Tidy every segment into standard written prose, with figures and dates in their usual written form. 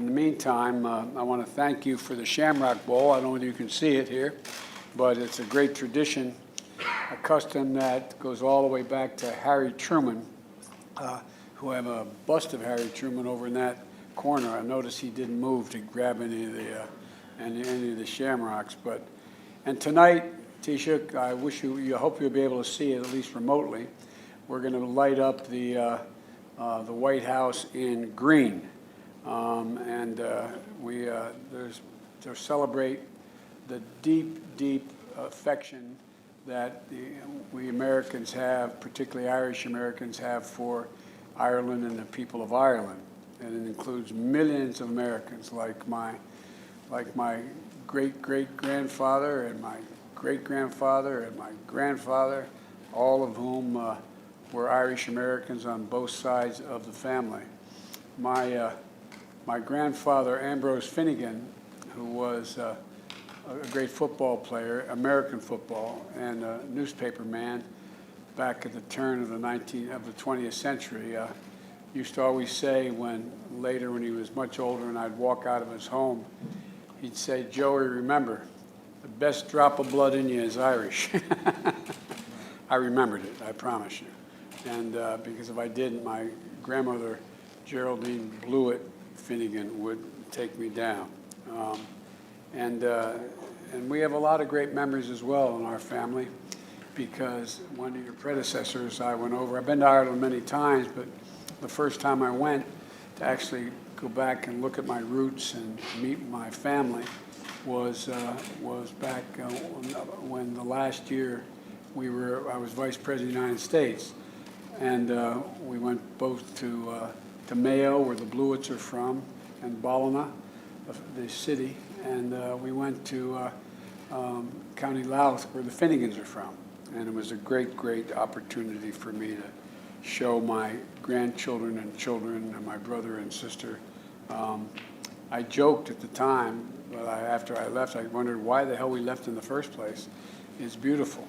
In the meantime, I want to thank you for the Shamrock Bowl. I don't know whether you can see it here, but it's a great tradition, a custom that goes all the way back to Harry Truman, who have a bust of Harry Truman over in that corner. I noticed he didn't move to grab any of the shamrocks. And tonight, Taoiseach, I hope you'll be able to see it at least remotely. We're going to light up the White House in green. To celebrate the deep affection that we Americans have, particularly Irish Americans have, for Ireland and the people of Ireland. And it includes millions of Americans like my great-great-grandfather and my great-grandfather and my grandfather, all of whom were Irish Americans on both sides of the family. My grandfather, Ambrose Finnegan, who was a great football player, American football, and a newspaper man back at the turn of the 20th century, used to always say later when he was much older and I'd walk out of his home, he'd say, "Joey, remember, the best drop of blood in you is Irish." I remembered it, I promise you. And because if I didn't, my grandmother, Geraldine Blewett Finnegan, would take me down. And we have a lot of great memories as well in our family, because one of your predecessors I went over. I've been to Ireland many times, but the first time I went to actually go back and look at my roots and meet my family was back when the last year I was Vice President of the United States, and we went both to Mayo, where the Blewitts are from, and Ballina, the city, and we went to County Louth, where the Finnegans are from. And it was a great opportunity for me to show my grandchildren and children and my brother and sister. I joked at the time, but after I left, I wondered why the hell we left in the first place. It's beautiful.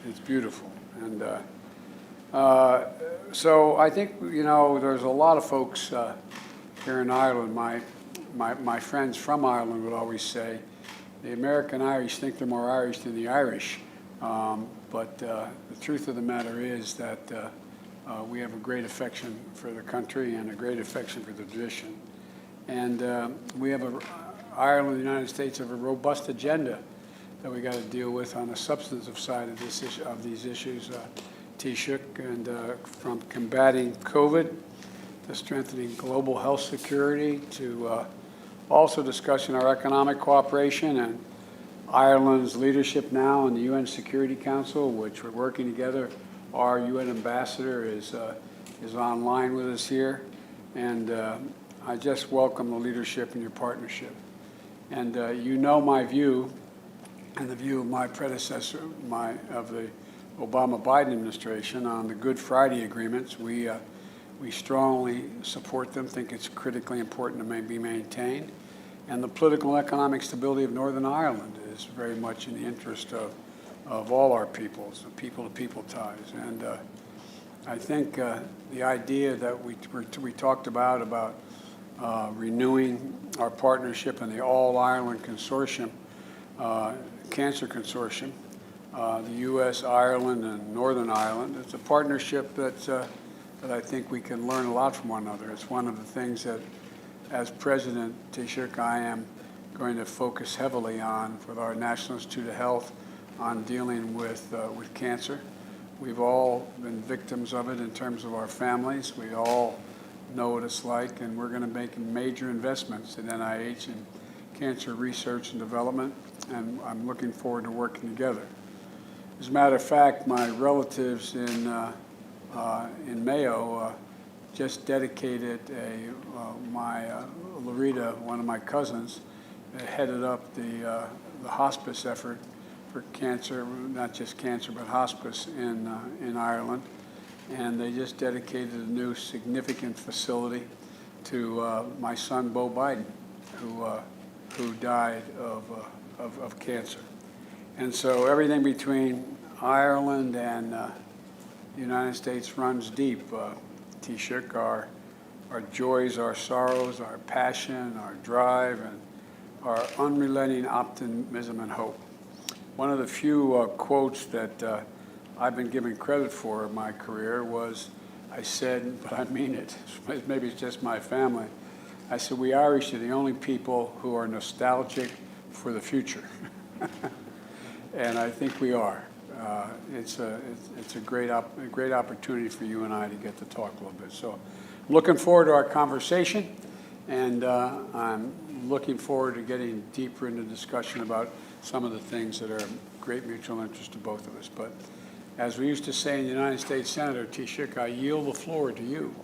It's beautiful. And so I think, there's a lot of folks here in Ireland. My friends from Ireland would always say, the American Irish think they're more Irish than the Irish. But the truth of the matter is that we have a great affection for the country and a great affection for the tradition. And we have Ireland and the United States have a robust agenda that we got to deal with on the substantive side of these issues, Taoiseach, and from combating COVID to strengthening global health security to also discussing our economic cooperation and Ireland's leadership now in the UN Security Council, which we're working together. Our UN ambassador is online with us here, and I just welcome the leadership and your partnership. And my view, and the view of my predecessor, of the Obama-Biden administration on the Good Friday agreements. We strongly support them, think it's critically important to be maintained. And the political and economic stability of Northern Ireland is very much in the interest of all our peoples, the people-to-people ties. And I think the idea that we talked about renewing our partnership in the All-Ireland Consortium, Cancer Consortium, the U.S., Ireland, and Northern Ireland. It's a partnership that I think we can learn a lot from one another. It's one of the things that, as President Taoiseach, I am going to focus heavily on with our National Institute of Health on dealing with cancer. We've all been victims of it in terms of our families. We all know what it's like, and we're going to make major investments in NIH and cancer research and development, and I'm looking forward to working together. As a matter of fact, my relatives in Mayo just dedicated Loretta, one of my cousins, headed up the hospice effort for cancer, not just cancer, but hospice in Ireland. And they just dedicated a new significant facility to my son, Beau Biden, who died of cancer. And so everything between Ireland and the United States runs deep. Taoiseach, our joys, our sorrows, our passion, our drive, and our unrelenting optimism and hope. One of the few quotes that I've been given credit for in my career was, I said, but I mean it, maybe it's just my family, I said, we Irish are the only people who are nostalgic for the future. And I think we are. It's a great opportunity for you and I to get to talk a little bit. So I'm looking forward to our conversation, and I'm looking forward to getting deeper into discussion about some of the things that are of great mutual interest to both of us. But as we used to say in the United States, Senator Taoiseach, I yield the floor to you.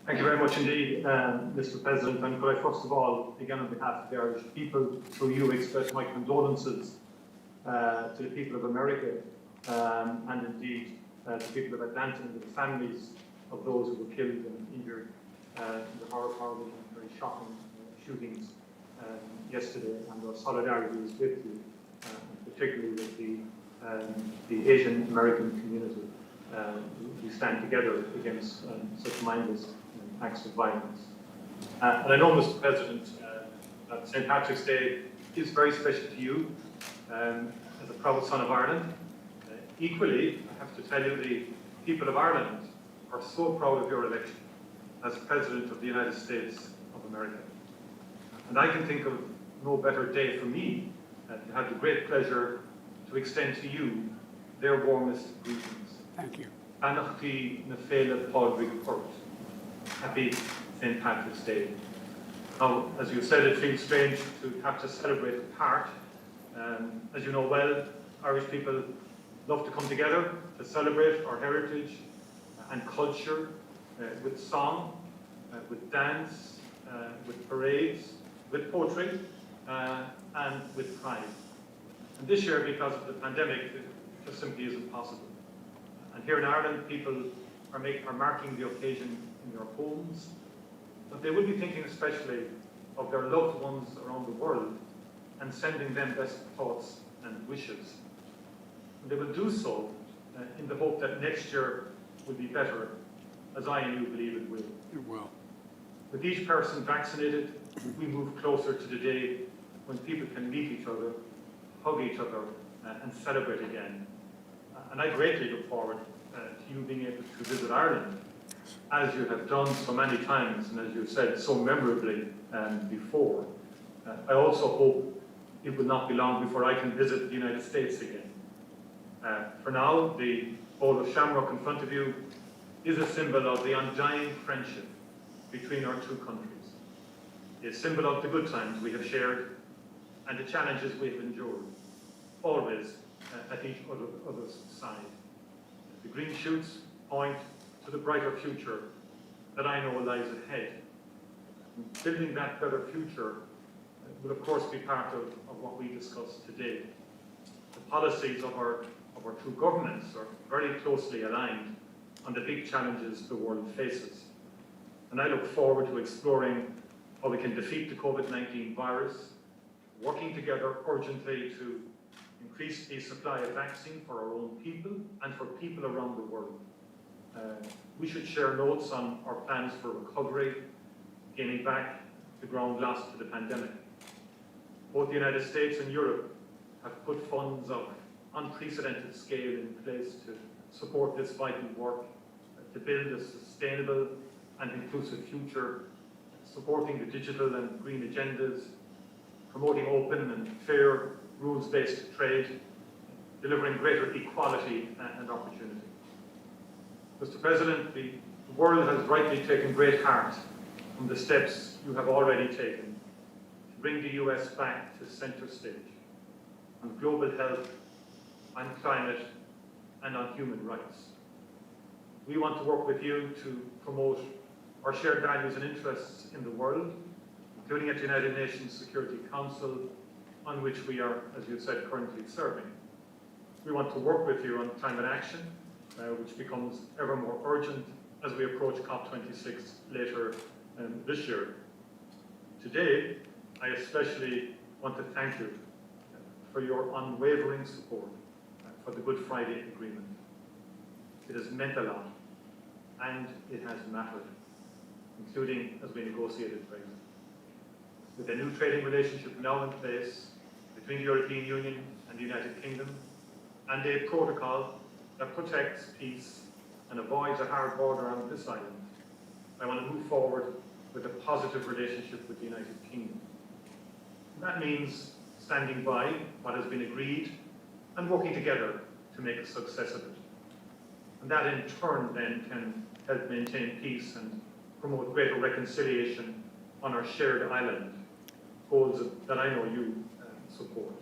Thank you very much indeed, Mr. President. And could I first of all, again on behalf of the Irish people, through you express my condolences to the people of America and indeed to the people of Atlanta and to the families of those who were killed and injured in the horrible and very shocking shootings yesterday. And our solidarity is with you, particularly with the Asian American community. We stand together against such mindless acts of violence. And I know, Mr. President, that St. Patrick's Day is very special to you as a proud son of Ireland. Equally, I have to tell you, the people of Ireland are so proud of your election as President of the United States of America. And I can think of no better day for me to have the great pleasure to extend to you their warmest greetings. Thank you. Anachti na féile Padraig Court. Happy St. Patrick's Day. Now, as you said, it feels strange to have to celebrate apart. As you know well, Irish people love to come together to celebrate our heritage and culture with song, with dance, with parades, with poetry, and with pride. And this year, because of the pandemic, it just simply isn't possible. And here in Ireland, people are marking the occasion in their homes, but they will be thinking especially of their loved ones around the world and sending them best thoughts and wishes. And they will do so in the hope that next year will be better, as I and you believe it will. It will. With each person vaccinated, we move closer to the day when people can meet each other, hug each other, and celebrate again. And I greatly look forward to you being able to visit Ireland, as you have done so many times, and as you've said so memorably before. I also hope it will not be long before I can visit the United States again. For now, the bowl of shamrock in front of you is a symbol of the undying friendship between our two countries, a symbol of the good times we have shared and the challenges we have endured, always at each other's side. The green shoots point to the brighter future that I know lies ahead. And building that better future will of course be part of what we discuss today. The policies of our two governments are very closely aligned on the big challenges the world faces. And I look forward to exploring how we can defeat the COVID-19 virus, working together urgently to increase the supply of vaccine for our own people and for people around the world. We should share notes on our plans for recovery, gaining back the ground lost to the pandemic. Both the United States and Europe have put funds of unprecedented scale in place to support this vital work, to build a sustainable and inclusive future, supporting the digital and green agendas, promoting open and fair rules-based trade, delivering greater equality and opportunity. Mr. President, the world has rightly taken great heart from the steps you have already taken to bring the US back to center stage on global health, on climate, and on human rights. We want to work with you to promote our shared values and interests in the world, including at the United Nations Security Council, on which we are, as you said, currently serving. We want to work with you on climate action, which becomes ever more urgent as we approach COP26 later this year. Today, I especially want to thank you for your unwavering support for the Good Friday Agreement. It has meant a lot, and it has mattered, including as we negotiated Brexit. With a new trading relationship now in place between the European Union and the United Kingdom, and a protocol that protects peace and avoids a hard border on this island, I want to move forward with a positive relationship with the United Kingdom. That means standing by what has been agreed and working together to make a success of it. And that in turn then can help maintain peace and promote greater reconciliation on our shared island, goals that I know you support.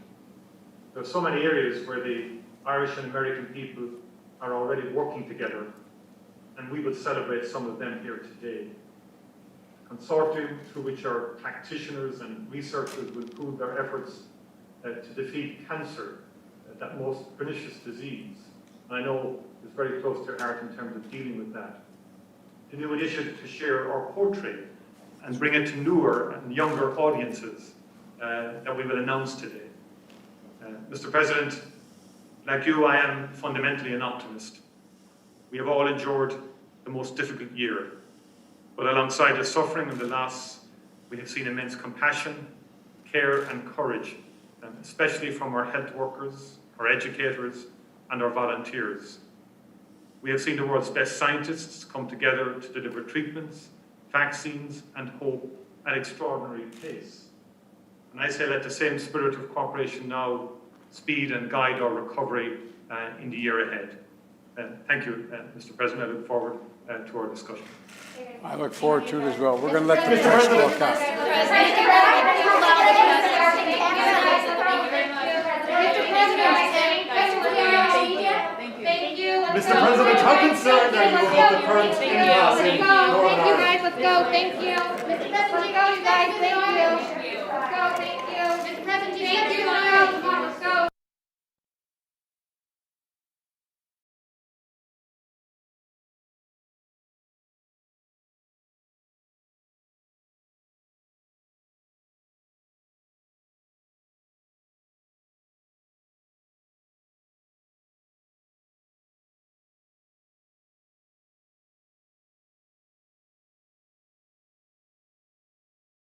There are so many areas where the Irish and American people are already working together, and we will celebrate some of them here today. Consortium through which our practitioners and researchers will pool their efforts to defeat cancer, that most pernicious disease. And I know it's very close to your heart in terms of dealing with that. The new initiative to share our poetry and bring it to newer and younger audiences that we will announce today. Mr. President, like you, I am fundamentally an optimist. We have all endured the most difficult year, but alongside the suffering and the loss, we have seen immense compassion, care and courage, especially from our health workers, our educators and our volunteers. We have seen the world's best scientists come together to deliver treatments, vaccines and hope at extraordinary pace. And I say let the same spirit of cooperation now speed and guide our recovery in the year ahead. Thank you, Mr. President. I look forward to our discussion. I look forward to it as well. We're going to let the text walk out. Mr. President, how concerned are you about the current impasse in Northern Ireland? Thank you guys, let's go, thank you. Mr. President, you go,